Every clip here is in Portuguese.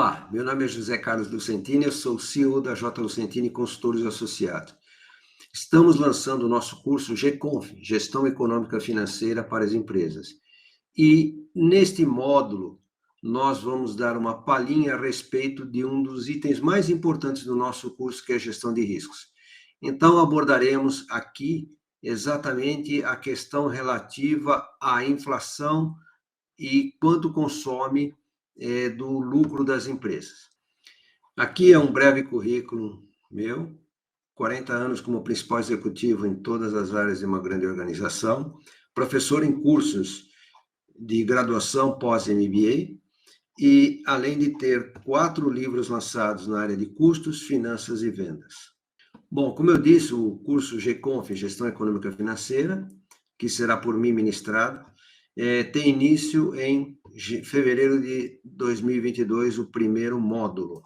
Olá, meu nome é José Carlos Lucentini, eu sou o CEO da J. Lucentini Consultores Associados. Estamos lançando o nosso curso GECONF, Gestão Econômica Financeira para as Empresas. E, neste módulo, nós vamos dar uma palhinha a respeito de um dos itens mais importantes do nosso curso, que é a gestão de riscos. Então, abordaremos aqui exatamente a questão relativa à inflação e quanto consome do lucro das empresas. Aqui é um breve currículo meu, 40 anos como principal executivo em todas as áreas de uma grande organização, professor em cursos de graduação pós-MBA, e além de ter 4 livros lançados na área de custos, finanças e vendas. Bom, como eu disse, o curso GECONF, Gestão Econômica Financeira, que será por mim ministrado, tem início em fevereiro de 2022, o primeiro módulo.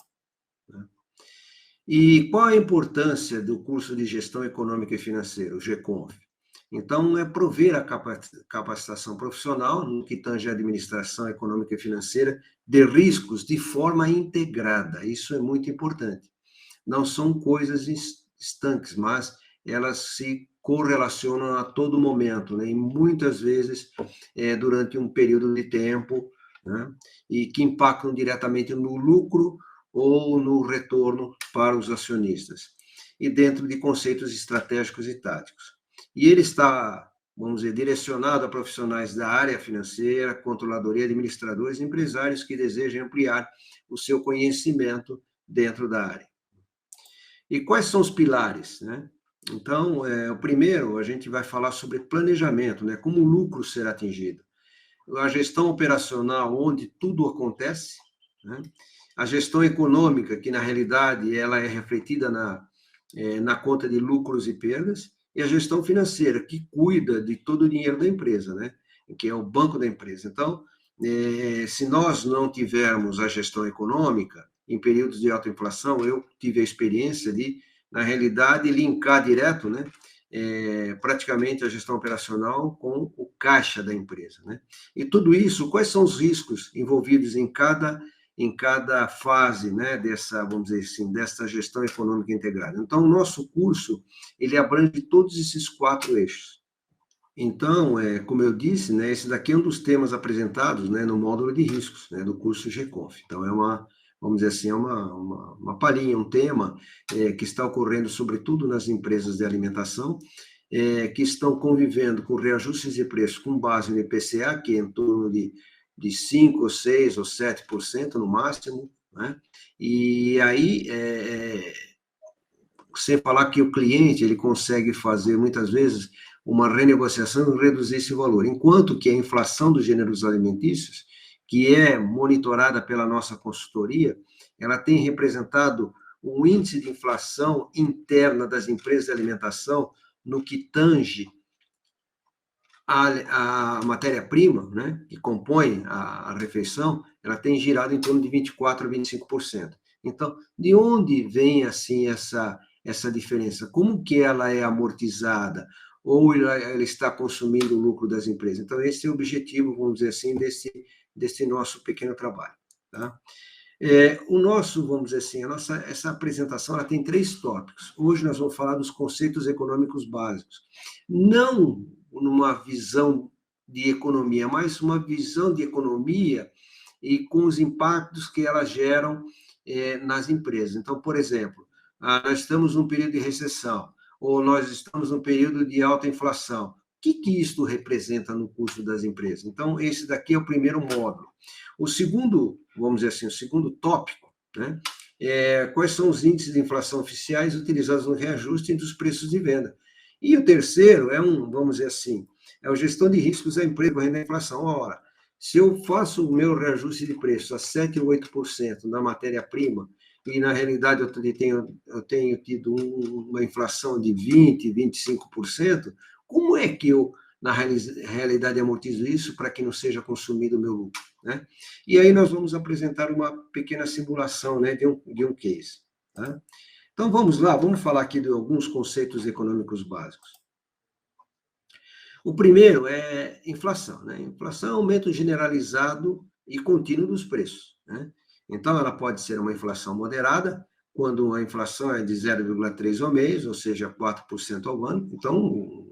E qual a importância do curso de Gestão Econômica e Financeira, o GECONF? Então, é prover a capacitação profissional, no que tange a administração econômica e financeira, de riscos de forma integrada. Isso é muito importante. Não são coisas estanques, mas elas se correlacionam a todo momento, né? E muitas vezes durante um período de tempo, né? E que impactam diretamente no lucro ou no retorno para os acionistas, e dentro de conceitos estratégicos e táticos. E ele está, vamos dizer, direcionado a profissionais da área financeira, controladoria, administradores e empresários que desejam ampliar o seu conhecimento dentro da área. E quais são os pilares, né? Então, o primeiro, a gente vai falar sobre planejamento, né? Como o lucro será atingido. A gestão operacional, onde tudo acontece, né? A gestão econômica, que na realidade ela é refletida na conta de lucros e perdas, e a gestão financeira, que cuida de todo o dinheiro da empresa, né? Que é o banco da empresa. Então, se nós não tivermos a gestão econômica, em períodos de alta inflação, eu tive a experiência de, na realidade, linkar direto, né, praticamente a gestão operacional com o caixa da empresa, né? E tudo isso, quais são os riscos envolvidos em cada fase, né, dessa, vamos dizer assim, dessa gestão econômica integrada? Então, o nosso curso, ele abrange todos esses 4 eixos. Então, como eu disse, né, esse daqui é um dos temas apresentados, né, no módulo de riscos, né, do curso GECONF. Então, vamos dizer assim, uma palhinha, um tema que está ocorrendo, sobretudo nas empresas de alimentação, que estão convivendo com reajustes de preço com base no IPCA, que é em torno de 5%, 6% ou 7% no máximo, né? E aí, sem falar que o cliente ele consegue fazer, muitas vezes, uma renegociação e reduzir esse valor, enquanto que a inflação dos gêneros alimentícios, que é monitorada pela nossa consultoria, ela tem representado um índice de inflação interna das empresas de alimentação no que tange a matéria-prima, né, que compõe a refeição, ela tem girado em torno de 24% a 25%. Então, de onde vem, assim, essa diferença? Como que ela é amortizada? Ou ela está consumindo o lucro das empresas? Então, esse é o objetivo, vamos dizer assim, desse nosso pequeno trabalho, tá? O nosso, vamos dizer assim, essa apresentação ela tem 3 tópicos. Hoje nós vamos falar dos conceitos econômicos básicos. Não numa visão de economia, mas uma visão de economia e com os impactos que elas geram nas empresas. Então, por exemplo, nós estamos num período de recessão, ou nós estamos num período de alta inflação. O que isto representa no custo das empresas? Então, esse daqui é o primeiro módulo. O segundo, vamos dizer assim, o segundo tópico, né, quais são os índices de inflação oficiais utilizados no reajuste dos preços de venda. E o terceiro vamos dizer assim, é a gestão de riscos da empresa correndo a inflação. Ora, se eu faço o meu reajuste de preço a 7% ou 8% na matéria-prima, e na realidade eu tenho tido uma inflação de 20%, 25%, como é que eu, na realidade, amortizo isso para que não seja consumido o meu lucro, né? E aí nós vamos apresentar uma pequena simulação, né, de um case, tá? Então, vamos lá, vamos falar aqui de alguns conceitos econômicos básicos. O primeiro é inflação, né? Inflação é aumento generalizado e contínuo dos preços, né? Então, ela pode ser uma inflação moderada, quando a inflação é de 0,3 ao mês, ou seja, 4% ao ano, então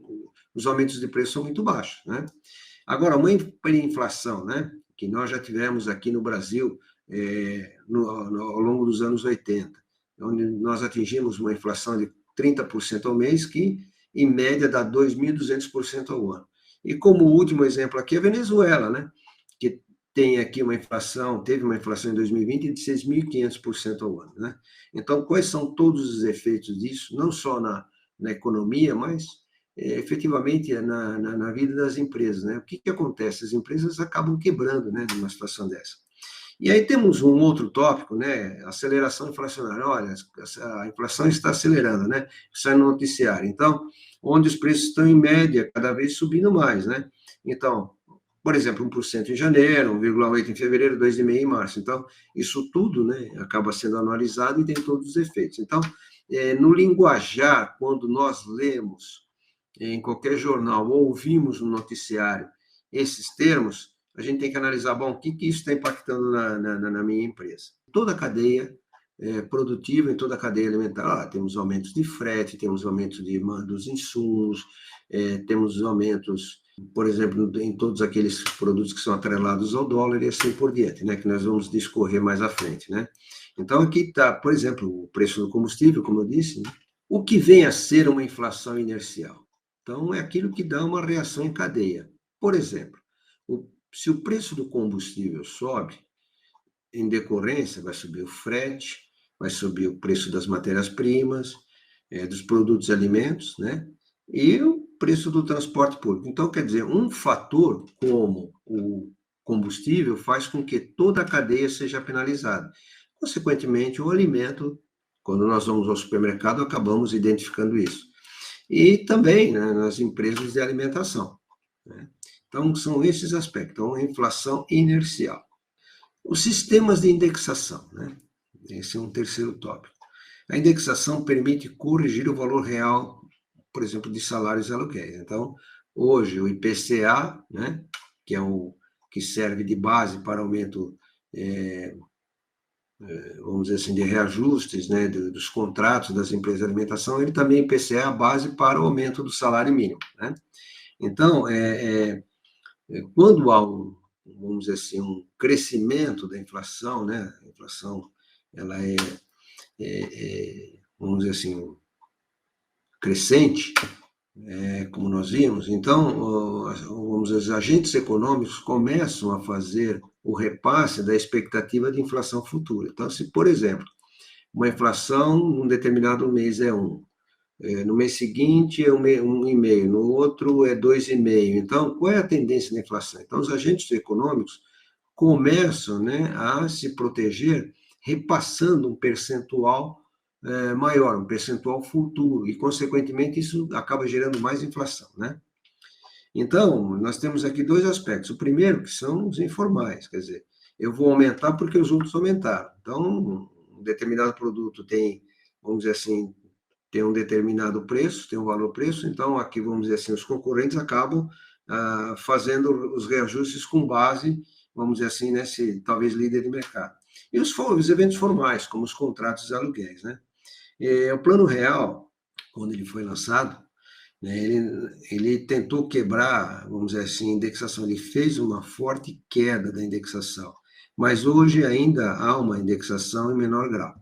os aumentos de preço são muito baixos, né? Agora, uma hiperinflação, né, que nós já tivemos aqui no Brasil ao longo dos anos 80, onde nós atingimos uma inflação de 30% ao mês, que, em média, dá 2.200% ao ano. E como último exemplo aqui, a Venezuela, né, que tem aqui teve uma inflação em 2020 de 6.500% ao ano, né? Então, quais são todos os efeitos disso, não só na economia, mas efetivamente na vida das empresas, né? O que acontece? As empresas acabam quebrando, né, numa situação dessa. E aí temos um outro tópico, né? Aceleração inflacionária. Olha, a inflação está acelerando, né? Sai no noticiário. Então, onde os preços estão, em média, cada vez subindo mais, né? Então, por exemplo, 1% em janeiro, 1,8% em fevereiro, 2,5% em março. Então, isso tudo, né, acaba sendo analisado e tem todos os efeitos. Então, no linguajar, quando nós lemos em qualquer jornal ou ouvimos no noticiário esses termos, a gente tem que analisar, bom, o que isso está impactando na minha empresa. Toda a cadeia produtiva, em toda a cadeia alimentar, temos aumentos de frete, temos aumentos dos insumos, temos aumentos, por exemplo, em todos aqueles produtos que são atrelados ao dólar e assim por diante, né, que nós vamos discorrer mais à frente, né. Então, aqui está, por exemplo, o preço do combustível, como eu disse, né, o que vem a ser uma inflação inercial. Então, é aquilo que dá uma reação em cadeia. Por exemplo, se o preço do combustível sobe, em decorrência, vai subir o frete, vai subir o preço das matérias-primas, dos produtos e alimentos, né? E o preço do transporte público. Então, quer dizer, um fator como o combustível faz com que toda a cadeia seja penalizada. Consequentemente, o alimento, quando nós vamos ao supermercado, acabamos identificando isso. E também, né, nas empresas de alimentação, né? Então, são esses aspectos. Então, a inflação inercial. Os sistemas de indexação, né? Esse é um terceiro tópico. A indexação permite corrigir o valor real, por exemplo, de salários e aluguéis. Então, hoje, o IPCA, né, que é o que serve de base para aumento, vamos dizer assim, de reajustes, né, dos contratos das empresas de alimentação, ele também, IPCA, é a base para o aumento do salário mínimo, né? Então, quando há vamos dizer assim, um crescimento da inflação, né? A inflação, ela vamos dizer assim, crescente, como nós vimos, então, vamos dizer, os agentes econômicos começam a fazer o repasse da expectativa de inflação futura. Então, se, por exemplo, uma inflação num determinado mês é 1, no mês seguinte é 1,5, no outro é 2,5. Então, qual é a tendência da inflação? Então, os agentes econômicos começam, né, a se proteger, repassando um percentual maior, um percentual futuro, e, consequentemente, isso acaba gerando mais inflação, né? Então, nós temos aqui dois aspectos. O primeiro, que são os informais, quer dizer, eu vou aumentar porque os outros aumentaram. Então, um determinado produto tem, vamos dizer assim, tem um determinado preço, tem um valor-preço, então aqui, vamos dizer assim, os concorrentes acabam fazendo os reajustes com base, vamos dizer assim, nesse, talvez, líder de mercado. E os eventos formais, como os contratos de aluguéis, né? O Plano Real, quando ele foi lançado, né, ele tentou quebrar, vamos dizer assim, a indexação, ele fez uma forte queda da indexação, mas hoje ainda há uma indexação em menor grau.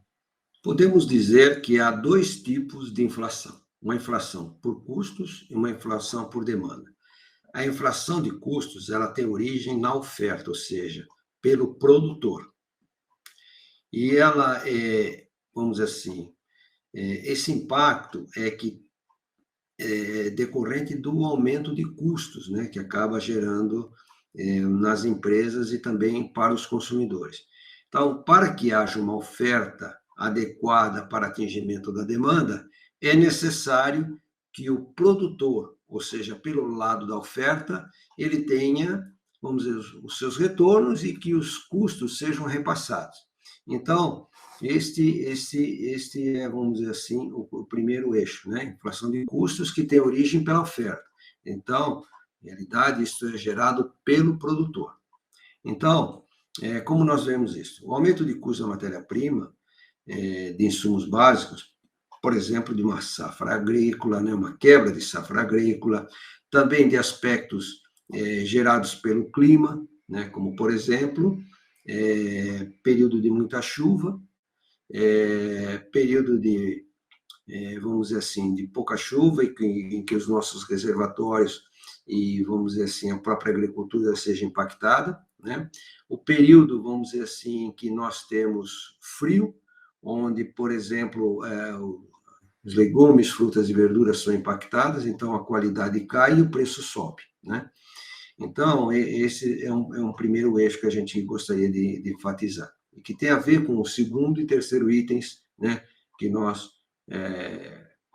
Podemos dizer que há dois tipos de inflação: uma inflação por custos e uma inflação por demanda. A inflação de custos, ela tem origem na oferta, ou seja, pelo produtor. E ela vamos dizer assim, esse impacto é decorrente do aumento de custos, né, que acaba gerando nas empresas e também para os consumidores. Então, para que haja uma oferta adequada para atingimento da demanda, é necessário que o produtor, ou seja, pelo lado da oferta, ele tenha, vamos dizer, os seus retornos e que os custos sejam repassados. Então, este é, vamos dizer assim, o primeiro eixo, né? Inflação de custos que tem origem pela oferta. Então, em realidade, isso é gerado pelo produtor. Então, Como nós vemos isso? O aumento de custo da matéria-prima, de insumos básicos, por exemplo, de uma safra agrícola, né, uma quebra de safra agrícola, também de aspectos gerados pelo clima, né, como, por exemplo, período de muita chuva, período de, vamos dizer assim, de pouca chuva, em que os nossos reservatórios e, vamos dizer assim, a própria agricultura seja impactada, né? O período, vamos dizer assim, em que nós temos frio, onde, por exemplo, os legumes, frutas e verduras são impactadas, então a qualidade cai e o preço sobe, né? Então, esse é um primeiro eixo que a gente gostaria de enfatizar, e que tem a ver com o segundo e terceiro itens, né, que nós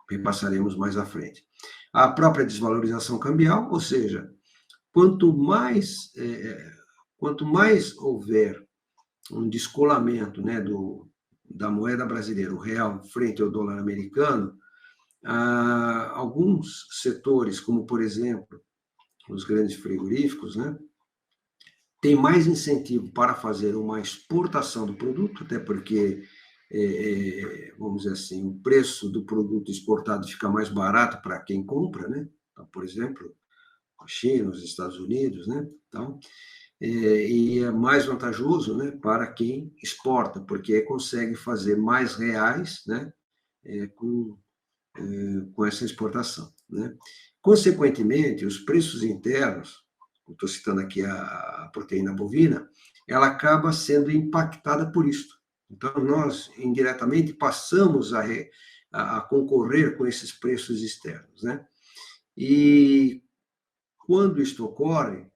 repassaremos mais à frente. A própria desvalorização cambial, ou seja, quanto mais, quanto mais houver um descolamento, né, da moeda brasileira, o real, frente ao dólar americano, alguns setores, como, por exemplo, os grandes frigoríficos, né, tem mais incentivo para fazer uma exportação do produto, até porque, vamos dizer assim, o preço do produto exportado fica mais barato para quem compra, né? Então, por exemplo, a China, os Estados Unidos, né? Então, e é mais vantajoso, né, para quem exporta, porque consegue fazer mais reais, né, com essa exportação, né? Consequentemente, os preços internos, estou citando aqui a proteína bovina, ela acaba sendo impactada por isso. Então, nós, indiretamente, passamos a concorrer com esses preços externos, né? E quando isto ocorre,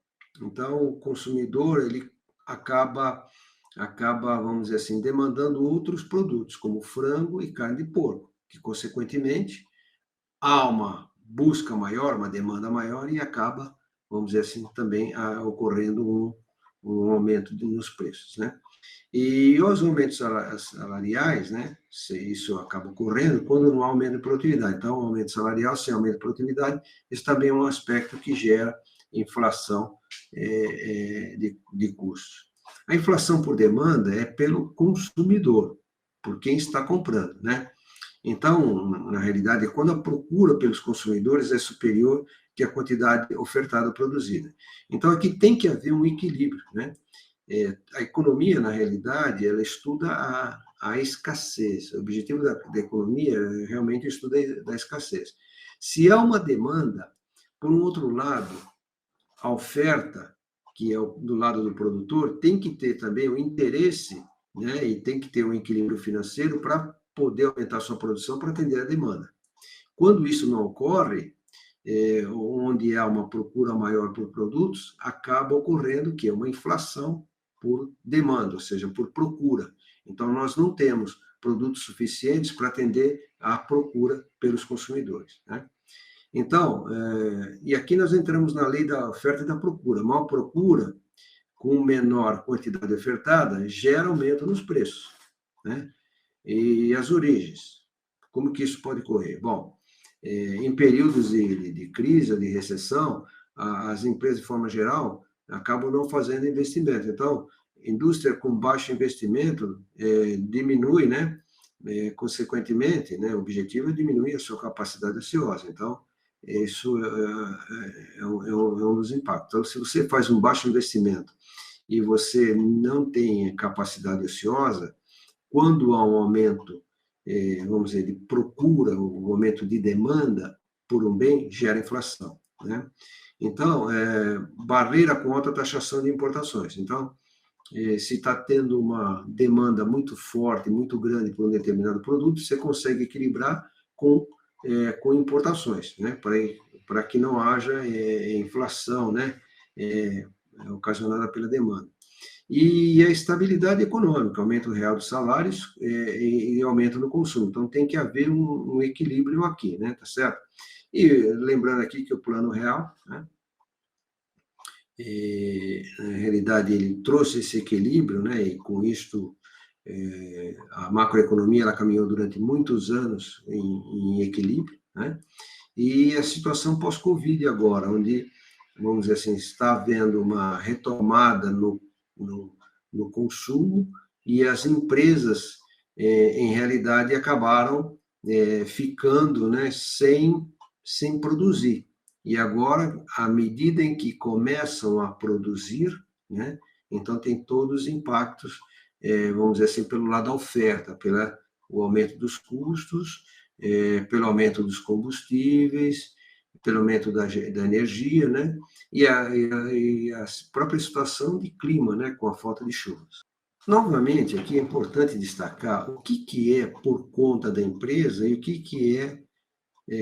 então, o consumidor, ele acaba, vamos dizer assim, demandando outros produtos, como frango e carne de porco, que, consequentemente, há uma busca maior, uma demanda maior e acaba, vamos dizer assim, também ocorrendo um aumento nos preços, né? E os aumentos salariais, né? Isso acaba ocorrendo quando não há aumento de produtividade. Então, aumento salarial sem aumento de produtividade, isso também é um aspecto que gera inflação de custos. A inflação por demanda é pelo consumidor, por quem está comprando, né? Então, na realidade, é quando a procura pelos consumidores é superior que a quantidade ofertada ou produzida. Então, aqui tem que haver um equilíbrio, né? A economia, na realidade, ela estuda a escassez. O objetivo da economia é realmente o estudo da escassez. Se há uma demanda, por um outro lado, a oferta, que é do lado do produtor, tem que ter também o interesse, né, e tem que ter um equilíbrio financeiro para poder aumentar sua produção para atender a demanda. Quando isso não ocorre, onde há uma procura maior por produtos, acaba ocorrendo que é uma inflação por demanda, ou seja, por procura. Então, nós não temos produtos suficientes para atender à procura pelos consumidores, né? Então, e aqui nós entramos na lei da oferta e da procura. Maior procura, com menor quantidade ofertada, gera aumento nos preços, né? E as origens, como que isso pode ocorrer? Bom, em períodos de crise ou de recessão, as empresas, de forma geral, acabam não fazendo investimento. Então, indústria com baixo investimento diminui, né? Consequentemente, né, o objetivo é diminuir a sua capacidade ociosa. Então, isso é um dos impactos. Então, se você faz um baixo investimento e você não tem capacidade ociosa, quando há um aumento, vamos dizer, de procura, um aumento de demanda por um bem, gera inflação, né? Então, barreira com alta taxação de importações. Então, se está tendo uma demanda muito forte, muito grande por um determinado produto, você consegue equilibrar com importações, né? Para que não haja inflação, né? Ocasionada pela demanda. E a estabilidade econômica, aumento real dos salários e aumento no consumo. Então, tem que haver um equilíbrio aqui, né? Tá certo? E lembrando aqui que o Plano Real, né, na realidade, ele trouxe esse equilíbrio, né? E com isto, a macroeconomia ela caminhou durante muitos anos em equilíbrio, né? E a situação pós-Covid agora, onde, vamos dizer assim, está havendo uma retomada no consumo, e as empresas, em realidade, acabaram ficando, né, sem produzir. E agora, à medida em que começam a produzir, né, então tem todos os impactos, vamos dizer assim, pelo lado da oferta, pelo aumento dos custos, pelo aumento dos combustíveis, pelo aumento da energia, né, e a própria situação de clima, né, com a falta de chuvas. Novamente, aqui é importante destacar o que é por conta da empresa e o que é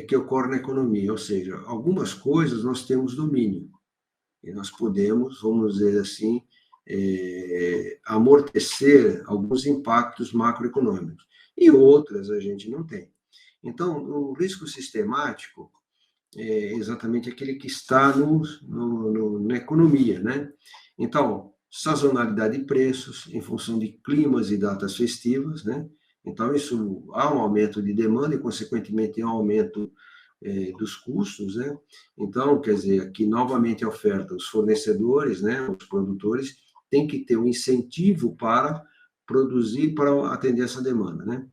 que ocorre na economia, ou seja, algumas coisas nós temos domínio, e nós podemos, vamos dizer assim, amortecer alguns impactos macroeconômicos, e outras a gente não tem. Então, o risco sistemático é exatamente aquele que está na economia, né? Então, sazonalidade de preços, em função de climas e datas festivas, né? Então, isso há um aumento de demanda e, consequentemente, há um aumento dos custos, né? Então, quer dizer, aqui novamente a oferta, os fornecedores, né, os produtores, têm que ter um incentivo para produzir, para atender essa demanda, né?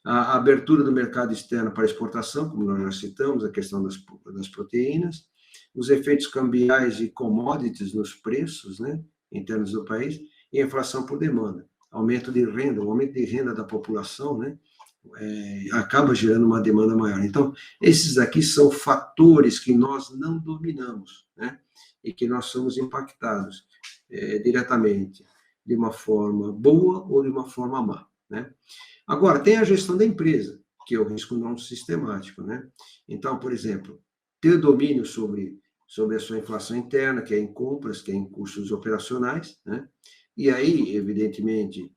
A abertura do mercado externo para exportação, como nós já citamos, a questão das proteínas, os efeitos cambiais e commodities nos preços, né, internos do país, e a inflação por demanda, aumento de renda, o aumento de renda da população, né, acaba gerando uma demanda maior. Então, esses aqui são fatores que nós não dominamos, né, e que nós somos impactados diretamente, de uma forma boa ou de uma forma má, né. Agora, tem a gestão da empresa, que é o risco não sistemático, né? Então, por exemplo, ter domínio sobre a sua inflação interna, que é em compras, que é em custos operacionais, né? E aí, evidentemente,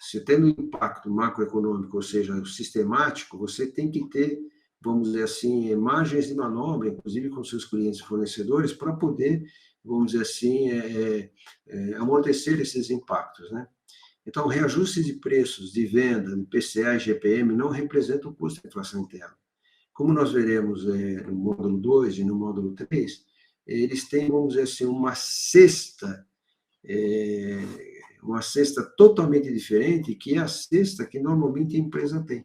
se tendo um impacto macroeconômico, ou seja, sistemático, você tem que ter, vamos dizer assim, margens de manobra, inclusive com seus clientes e fornecedores, para poder, vamos dizer assim, amortecer esses impactos, né? Então, reajustes de preços de venda, no PCA e GPM, não representam o custo da inflação interna. Como nós veremos no módulo 2 e no módulo 3, eles têm, vamos dizer assim, uma cesta totalmente diferente, que é a cesta que normalmente a empresa tem.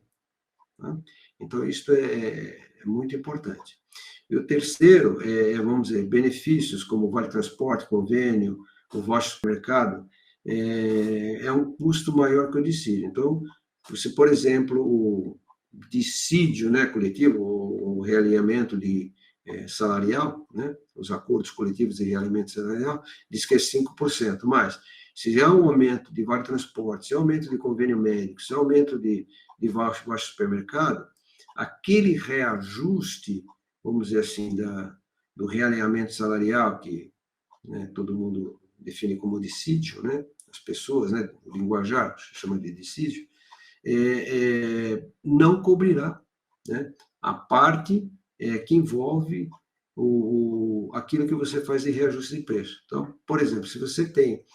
Tá? Então, isso é muito importante. E o terceiro vamos dizer, benefícios como vale transporte, convênio, o voucher supermercado, é um custo maior que o dissídio. Então, você, por exemplo, o dissídio, né, coletivo, o realinhamento salarial, né, os acordos coletivos de realinhamento salarial, diz que é 5%, mas se há um aumento de vale transporte, se há aumento de convênio médico, se há aumento de voucher supermercado, aquele reajuste, vamos dizer assim, do realinhamento salarial, que, né, todo mundo define como dissídio, né, as pessoas, né, o linguajar chama de dissídio, não cobrirá, né, a parte que envolve aquilo que você faz de reajuste de preço. Então, por exemplo, se você tem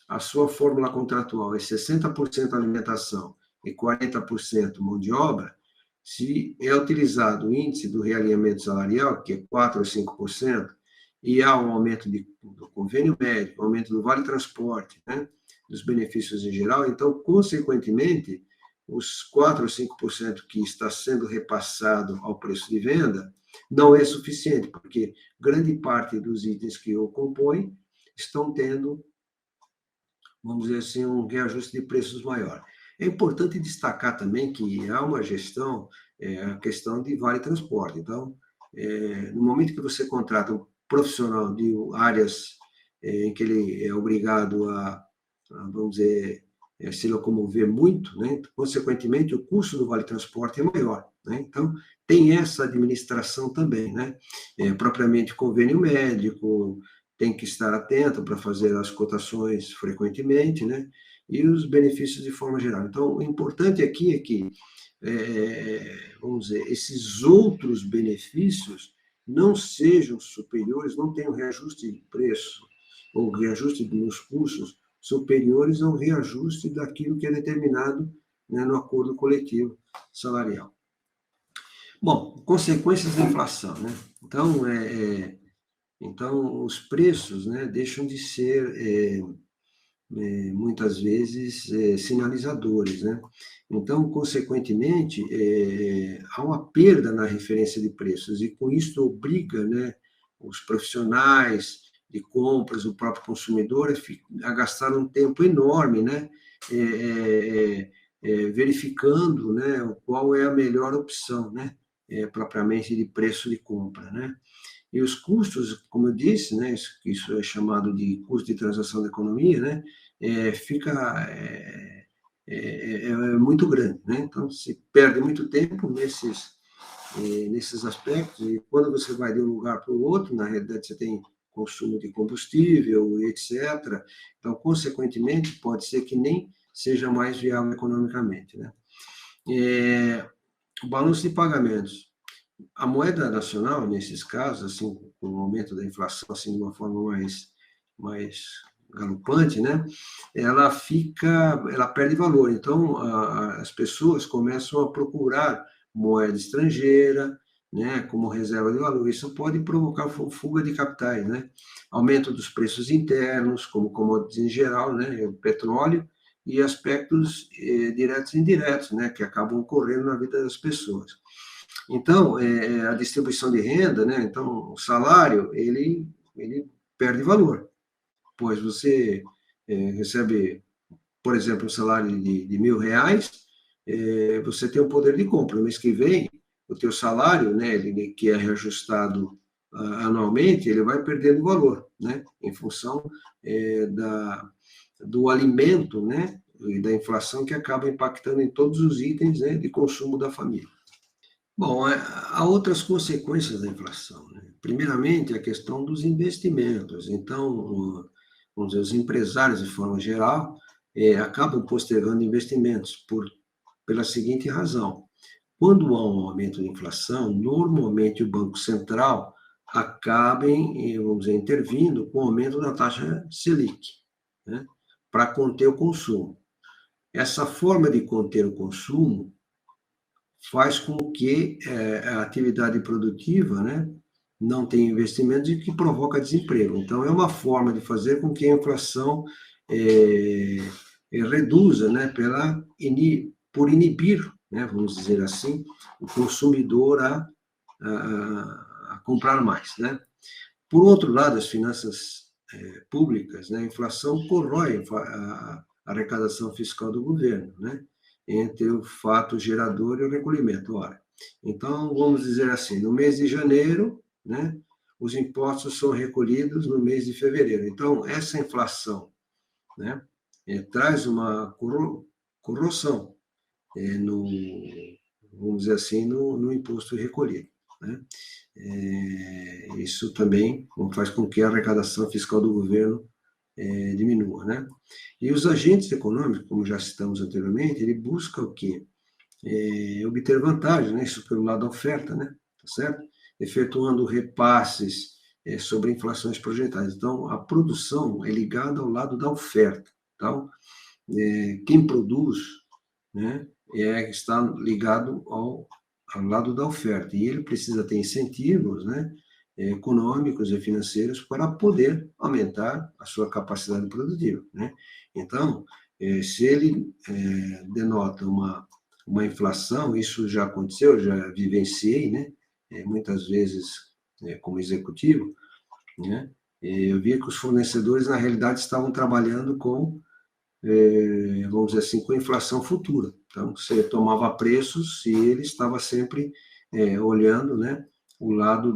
a sua fórmula contratual é 60% alimentação e 40% mão de obra, se é utilizado o índice do realinhamento salarial, que é 4% ou 5%, e há um aumento do convênio médico, aumento do vale transporte, né, dos benefícios em geral, então, consequentemente, os 4% ou 5% que está sendo repassado ao preço de venda não é suficiente, porque grande parte dos itens que o compõem estão tendo, vamos dizer assim, um reajuste de preços maior. É importante destacar também que há uma gestão, a questão de vale transporte. Então, no momento que você contrata um profissional de áreas em que ele é obrigado vamos dizer, se locomover muito, né? Consequentemente, o custo do vale transporte é maior, né? Então, tem essa administração também, né? Propriamente convênio médico, tem que estar atento para fazer as cotações frequentemente, né? E os benefícios de forma geral. Então, o importante aqui é que, vamos dizer, esses outros benefícios não sejam superiores, não tenham reajuste de preço ou reajuste nos custos superiores ao reajuste daquilo que é determinado, né, no acordo coletivo salarial. Bom, consequências da inflação, né? Então, os preços, né, deixam de ser, muitas vezes, sinalizadores, né? Então, consequentemente, há uma perda na referência de preços, e com isso obriga, né, os profissionais de compras, o próprio consumidor, a gastar um tempo enorme, né, verificando, né, qual é a melhor opção, né, propriamente de preço de compra, né? E os custos, como eu disse, né, isso é chamado de custo de transação da economia, né, fica muito grande, né? Então, se perde muito tempo nesses aspectos, e quando você vai de um lugar para o outro, na realidade você tem consumo de combustível, etc. Então, consequentemente, pode ser que nem seja mais viável economicamente, né? O balanço de pagamentos. A moeda nacional, nesses casos, assim, com o aumento da inflação, assim, de uma forma mais galopante, né? Ela perde valor. Então, as pessoas começam a procurar moeda estrangeira, né, como reserva de valor. Isso pode provocar fuga de capitais, né? Aumento dos preços internos, como commodities em geral, né, o petróleo, e aspectos diretos e indiretos, né, que acabam ocorrendo na vida das pessoas. Então, a distribuição de renda, né? Então, o salário, ele perde valor, pois você recebe, por exemplo, um salário de R$ 1.000, você tem o poder de compra. No mês que vem, o teu salário, né, que é reajustado anualmente, ele vai perdendo valor, né, em função do alimento, né, e da inflação, que acaba impactando em todos os itens, né, de consumo da família. Bom, há outras consequências da inflação, né? Primeiramente, a questão dos investimentos. Então, vamos dizer, os empresários, de forma geral, acabam postergando investimentos pela seguinte razão: quando há um aumento de inflação, normalmente o Banco Central acaba, vamos dizer, intervindo com o aumento da taxa Selic, né, para conter o consumo. Essa forma de conter o consumo faz com que a atividade produtiva, né, não tenha investimentos, e que provoca desemprego. Então, é uma forma de fazer com que a inflação reduza, né, por inibir, né, vamos dizer assim, o consumidor a comprar mais, né? Por outro lado, as finanças públicas, né, a inflação corrói a arrecadação fiscal do governo, né, entre o fato gerador e o recolhimento. Ora, então, vamos dizer assim, no mês de janeiro, né, os impostos são recolhidos no mês de fevereiro. Então, essa inflação, né, traz uma corrosão no, vamos dizer assim, no imposto recolhido, né? Isso também faz com que a arrecadação fiscal do governo diminua, né? E os agentes econômicos, como já citamos anteriormente, ele busca o quê? Obter vantagem, né? Isso pelo lado da oferta, né? Tá certo? Efetuando repasses sobre inflações projetadas. Então, a produção é ligada ao lado da oferta. Então, quem produz, né, está ligado ao lado da oferta, e ele precisa ter incentivos, né, econômicos e financeiros para poder aumentar a sua capacidade produtiva, né? Então, se ele denota uma inflação, isso já aconteceu, já vivenciei, né, muitas vezes como executivo, né, eu via que os fornecedores, na realidade, estavam trabalhando com, vamos dizer assim, com inflação futura. Então, você tomava preços e ele estava sempre olhando, né, o lado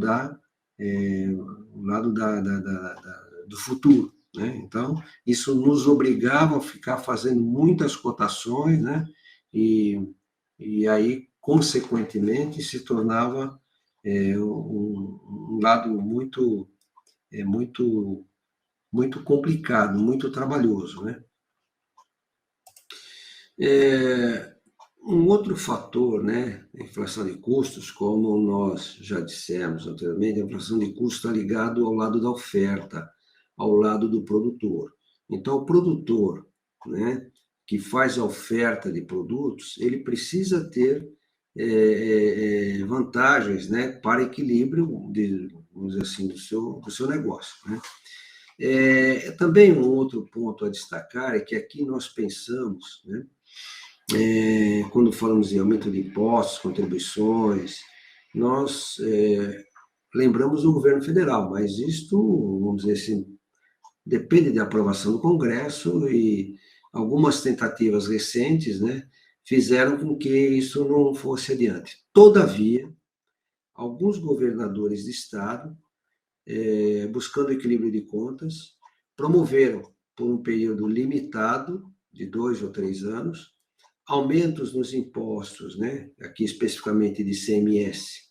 do futuro, né? Então, isso nos obrigava a ficar fazendo muitas cotações, né? E aí, consequentemente, se tornava um lado muito, muito complicado, muito trabalhoso, né? Um outro fator, né, a inflação de custos, como nós já dissemos anteriormente, a inflação de custos está ligado ao lado da oferta, ao lado do produtor. Então, o produtor, né, que faz a oferta de produtos, ele precisa ter vantagens, né, para equilíbrio, vamos dizer assim, do seu negócio, né? Também um outro ponto a destacar é que aqui nós pensamos, né, quando falamos em aumento de impostos, contribuições, nós lembramos do governo federal, mas isto, vamos dizer assim, depende da aprovação do Congresso e algumas tentativas recentes, né, fizeram com que isso não fosse adiante. Todavia, alguns governadores de estado, buscando equilíbrio de contas, promoveram, por um período limitado, de 2 ou 3 anos, aumentos nos impostos, né, aqui especificamente de ICMS,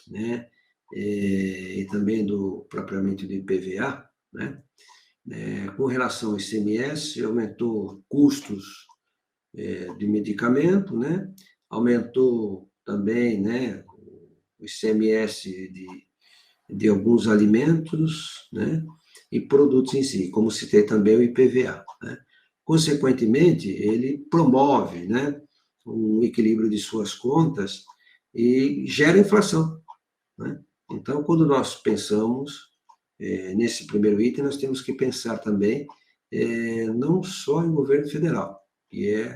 né, e também propriamente do IPVA, né, com relação ao ICMS, aumentou custos de medicamento, né, aumentou também, né, o ICMS de alguns alimentos, né, e produtos em si, como citei também o IPVA, né. Consequentemente, ele promove, né, um equilíbrio de suas contas e gera inflação, né. Então, quando nós pensamos nesse primeiro item, nós temos que pensar também não só em governo federal, que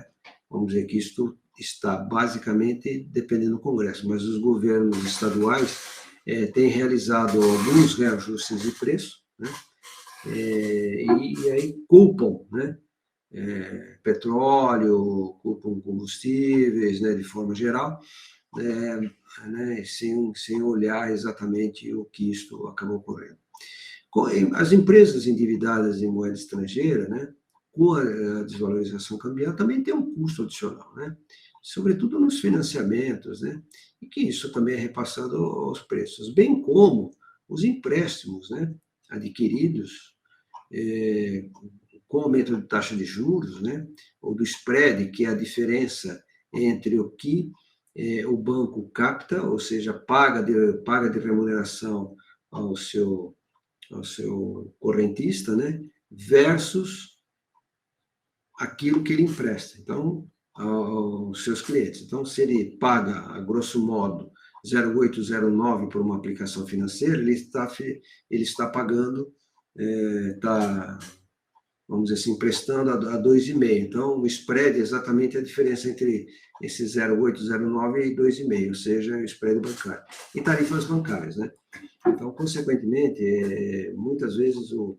vamos dizer que isto está basicamente dependendo do Congresso, mas os governos estaduais têm realizado alguns reajustes de preço, né, e aí culpam, né, petróleo, culpam combustíveis, né, de forma geral, né, sem olhar exatamente o que isto acabou ocorrendo. As empresas endividadas em moeda estrangeira, né, com a desvalorização cambial, também tem um custo adicional, né, sobretudo nos financiamentos, né, e que isso também é repassado aos preços, bem como os empréstimos, né, adquiridos com aumento de taxa de juros, né, ou do spread, que é a diferença entre o que o banco capta, ou seja, paga de remuneração ao seu correntista, né, versus aquilo que ele empresta, então, aos seus clientes. Então, se ele paga, a grosso modo, 0,809 por uma aplicação financeira, ele está pagando, vamos dizer assim, emprestando a 2,5. Então, o spread é exatamente a diferença entre esse 0,809 e 2,5, ou seja, o spread bancário. E tarifas bancárias, né? Então, consequentemente, muitas vezes o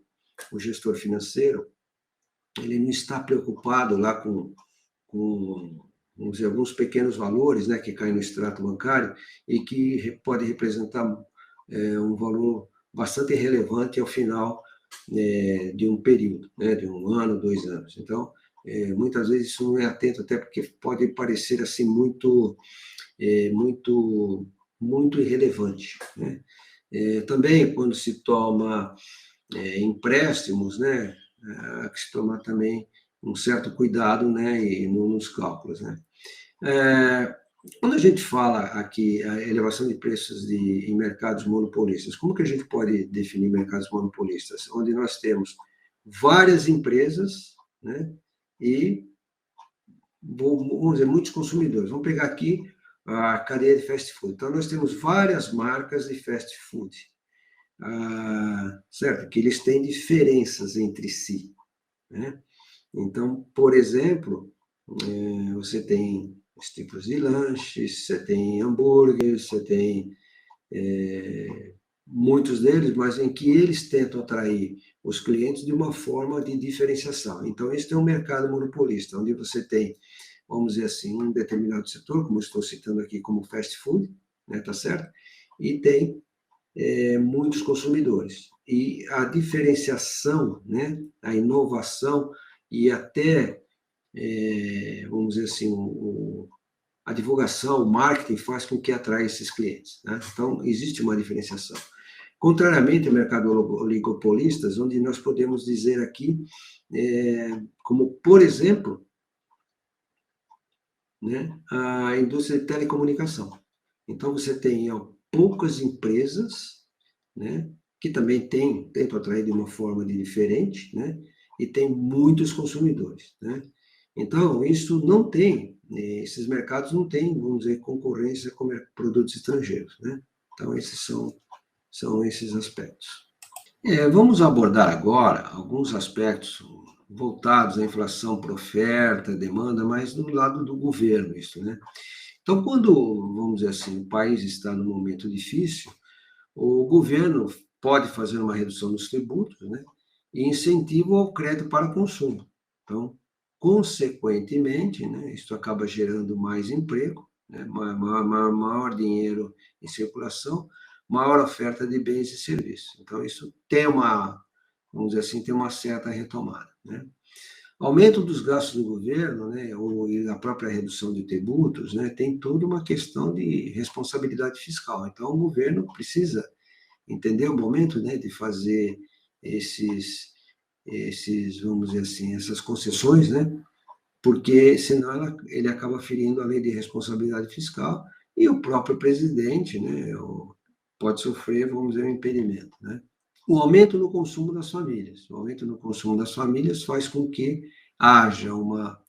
gestor financeiro ele não está preocupado lá com vamos dizer, alguns pequenos valores, né, que caem no extrato bancário e que pode representar um valor bastante relevante ao final de um período, né, de 1 ano, 2 anos. Então, muitas vezes isso não é atento, até porque pode parecer assim muito irrelevante, né? Também, quando se toma empréstimos, né, há que se tomar também um certo cuidado, né, nos cálculos, né. Quando a gente fala aqui a elevação de preços em mercados monopolistas, como que a gente pode definir mercados monopolistas? Onde nós temos várias empresas, né, e, vamos dizer, muitos consumidores. Vamos pegar aqui a cadeia de fast food. Então, nós temos várias marcas de fast food, certo? Que eles têm diferenças entre si, né? Então, por exemplo, você tem os tipos de lanches, você tem hambúrgueres, você tem muitos deles, mas em que eles tentam atrair os clientes de uma forma de diferenciação. Então, este é um mercado monopolista, onde você tem, vamos dizer assim, um determinado setor, como estou citando aqui como fast food, né, tá certo? E tem muitos consumidores. E a diferenciação, né, a inovação e até, vamos dizer assim, a divulgação, o marketing faz com que atraia esses clientes, né? Então, existe uma diferenciação. Contrariamente ao mercado oligopolistas, onde nós podemos dizer aqui, como, por exemplo, né, a indústria de telecomunicação. Então, você tem poucas empresas, né, que também tentam atrair de uma forma diferente, né, e tem muitos consumidores, né. Então, isso não tem, esses mercados não têm, vamos dizer, concorrência com produtos estrangeiros, né. Então, esses são esses aspectos. Vamos abordar agora alguns aspectos voltados à inflação por oferta, demanda, mas do lado do governo, isso, né? Então, quando, vamos dizer assim, o país está num momento difícil, o governo pode fazer uma redução dos tributos, né? E incentivo ao crédito para consumo. Então, consequentemente, né, isso acaba gerando mais emprego, né, maior dinheiro em circulação, maior oferta de bens e serviços. Então, isso tem uma, vamos dizer assim, tem uma certa retomada, né? Aumento dos gastos do governo, né, ou a própria redução de tributos, né, tem toda uma questão de responsabilidade fiscal. Então, o governo precisa entender o momento, né, de fazer esses, vamos dizer assim, essas concessões, né, porque senão ele acaba ferindo a lei de responsabilidade fiscal e o próprio presidente, né, pode sofrer, vamos dizer, um impedimento, né. O aumento no consumo das famílias. O aumento no consumo das famílias faz com que haja uma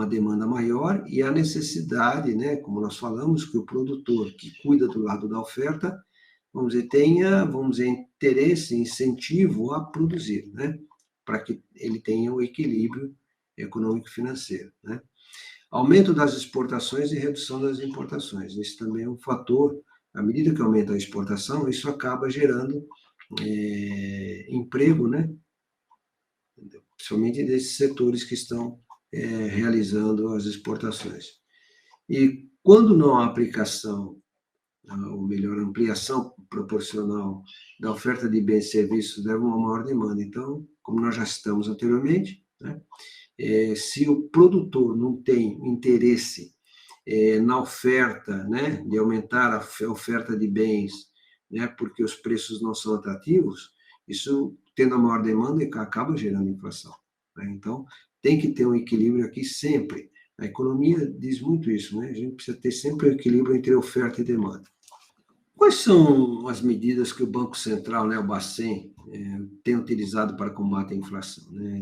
demanda maior e a necessidade, né, como nós falamos, que o produtor que cuida do lado da oferta, vamos dizer, tenha, vamos dizer, interesse, incentivo a produzir, né, para que ele tenha o equilíbrio econômico-financeiro, né. Aumento das exportações e redução das importações. Esse também é um fator. À medida que aumenta a exportação, isso acaba gerando emprego, né? Principalmente desses setores que estão realizando as exportações. E quando não há aplicação, ou melhor, ampliação proporcional da oferta de bens e serviços, leva a uma maior demanda. Então, como nós já citamos anteriormente, né, se o produtor não tem interesse na oferta, né, de aumentar a oferta de bens, né, porque os preços não são atrativos, isso, tendo a maior demanda, acaba gerando inflação, né? Então, tem que ter um equilíbrio aqui sempre. A economia diz muito isso, né? A gente precisa ter sempre o um equilíbrio entre oferta e demanda. Quais são as medidas que o Banco Central, né, o Bacen, tem utilizado para combater a inflação? Né?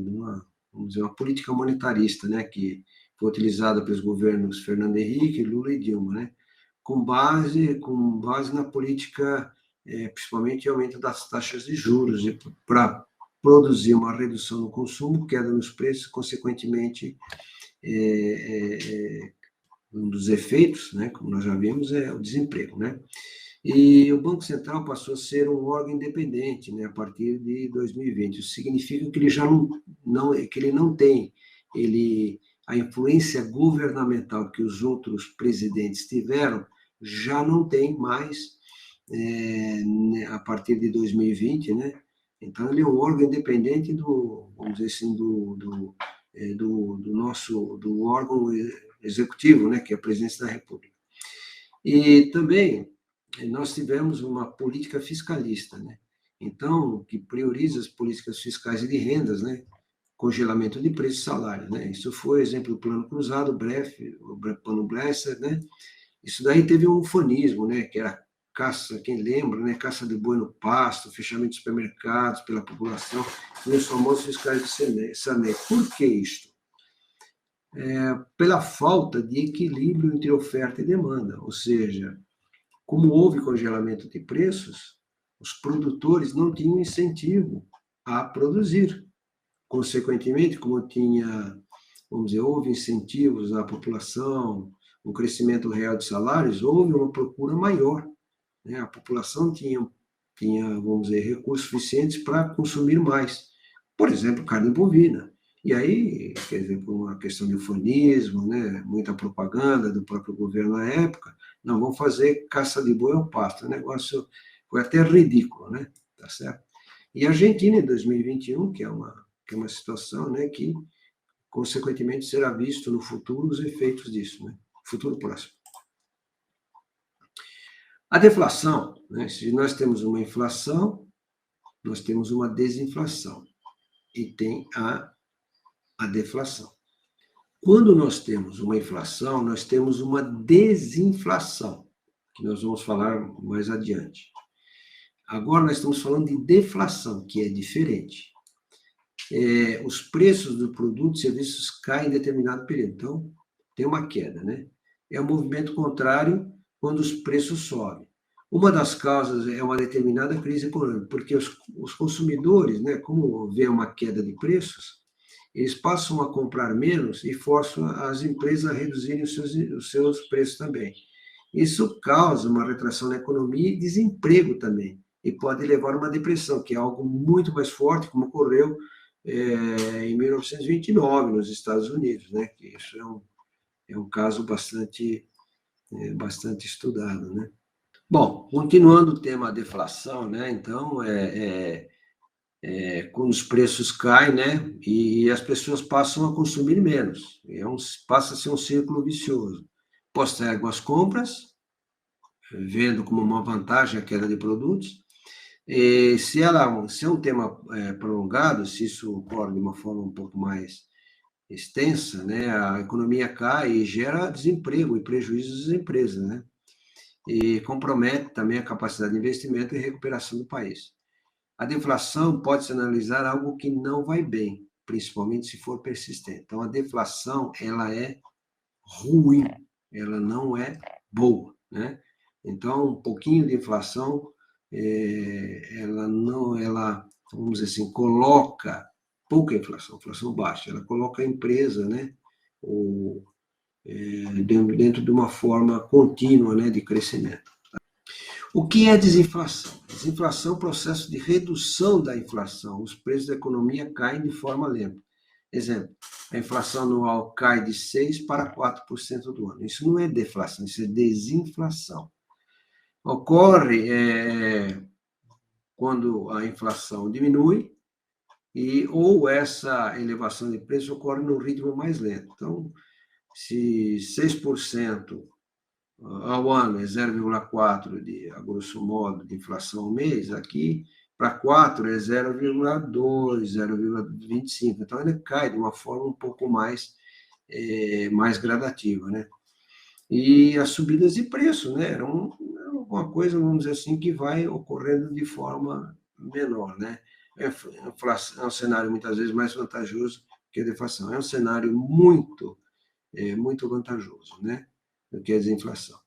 Vamos dizer, uma política monetarista, né, que foi utilizada pelos governos Fernando Henrique, Lula e Dilma, né, com base na política, principalmente aumento das taxas de juros, para produzir uma redução no consumo, queda nos preços, consequentemente, um dos efeitos, né, como nós já vimos, é o desemprego, né? E o Banco Central passou a ser um órgão independente, né, a partir de 2020. Isso significa que ele já que ele não tem a influência governamental que os outros presidentes tiveram, já não tem mais a partir de 2020, né? Então ele é um órgão independente vamos dizer assim, do órgão executivo, né, que é a Presidência da República. E também nós tivemos uma política fiscalista, né? Então, que prioriza as políticas fiscais e de rendas, né? Congelamento de preços e salários, né? Isso foi exemplo do Plano Cruzado, o Plano Bresser, né? Isso daí teve um ufanismo, né? Que era caça, quem lembra, né? Caça de boi no pasto, fechamento de supermercados pela população, e os famosos fiscais de Sarney. Por que isto? Pela falta de equilíbrio entre oferta e demanda, ou seja, como houve congelamento de preços, os produtores não tinham incentivo a produzir. Consequentemente, como vamos dizer, houve incentivos à população, um crescimento real de salários, houve uma procura maior, né? A população tinha, vamos dizer, recursos suficientes para consumir mais. Por exemplo, carne bovina. E aí, quer dizer, por uma questão de ufanismo, né, muita propaganda do próprio governo na época, não vão fazer caça de boi ao pasto. O negócio foi até ridículo, né? Tá certo? E a Argentina, em 2021, que é uma situação, né, que, consequentemente, será visto no futuro os efeitos disso, né? Futuro próximo. A deflação, né? Se nós temos uma inflação, nós temos uma desinflação e tem a deflação. Quando nós temos uma inflação, nós temos uma desinflação, que nós vamos falar mais adiante. Agora nós estamos falando de deflação, que é diferente. Os preços do produto e serviços caem em determinado período, então tem uma queda, né? É um movimento contrário quando os preços sobem. Uma das causas é uma determinada crise econômica, porque os consumidores, né, como vê uma queda de preços, eles passam a comprar menos e forçam as empresas a reduzirem os seus preços também. Isso causa uma retração na economia e desemprego também, e pode levar a uma depressão, que é algo muito mais forte, como ocorreu em 1929 nos Estados Unidos, né? Que isso é um caso bastante estudado, né? Bom, continuando o tema deflação, né? Então, quando os preços caem, né? E as pessoas passam a consumir menos. Passa a ser um círculo vicioso. Postergam as compras, vendo como uma vantagem a queda de produtos. E se é um tema prolongado, se isso ocorre de uma forma um pouco mais extensa, né? A economia cai e gera desemprego e prejuízos às empresas, né? E compromete também a capacidade de investimento e recuperação do país. A deflação pode-se analisar algo que não vai bem, principalmente se for persistente. Então, a deflação, ela é ruim, ela não é boa, né? Então, um pouquinho de inflação, vamos dizer assim, coloca pouca inflação baixa, ela coloca a empresa, né? Dentro de uma forma contínua, né, de crescimento. O que é desinflação? Desinflação é o processo de redução da inflação. Os preços da economia caem de forma lenta. Exemplo, a inflação anual cai de 6% para 4% do ano. Isso não é deflação, isso é desinflação. Ocorre quando a inflação diminui ou essa elevação de preço ocorre num ritmo mais lento. Então, se 6% ao ano é 0,4 a grosso modo, de inflação ao mês, aqui para 4 é 0,2, 0,25. Então, ele cai de uma forma um pouco mais gradativa, né? E as subidas de preço, né? Era uma coisa, vamos dizer assim, que vai ocorrendo de forma menor, né? É um cenário muitas vezes mais vantajoso que a deflação. É um cenário muito vantajoso, né? Do que a desinflação.